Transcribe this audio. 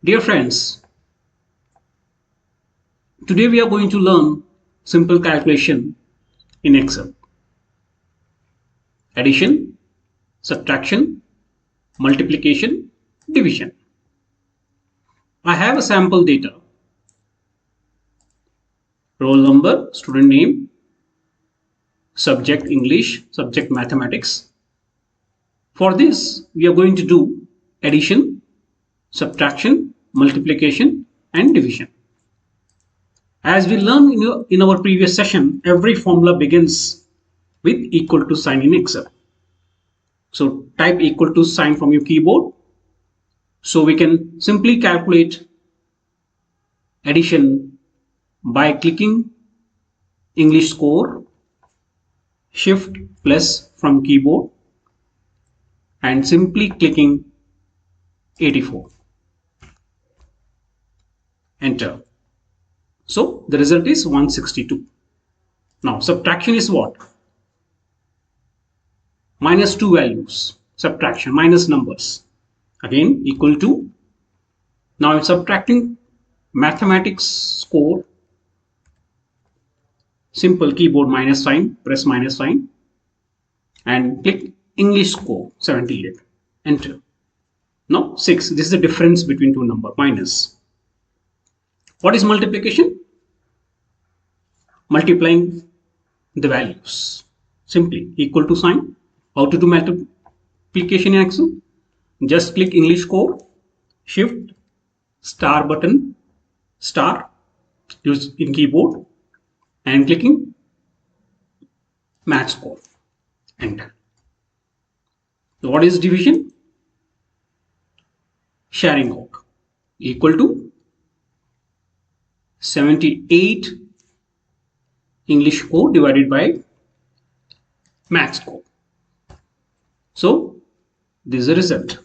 Dear friends, today we are going to learn simple calculation in Excel. Addition, subtraction, multiplication, division. I have a sample data. Roll number, student name, subject English, subject mathematics. For this, we are going to do addition, subtraction, multiplication, and division. As we learned in our previous session, every formula begins with equal to sign in Excel. So type equal to sign from your keyboard. So we can simply calculate addition by clicking English score, shift plus from keyboard and simply clicking 84. Enter. So the result is 162. Now subtraction is what? Minus two values. Subtraction, minus numbers. Again equal to. Now I'm subtracting mathematics score. Simple keyboard minus sign, press minus sign and click English score 78. Enter. Now 6. This is the difference between two numbers, minus. What is multiplication? Multiplying the values. Simply equal to sign. How to do multiplication in Excel? Just click English score, shift, star button, star, use in keyboard and clicking math score. Enter. So what is division? Sharing out. Equal to 78 English score divided by math score. So this is the result.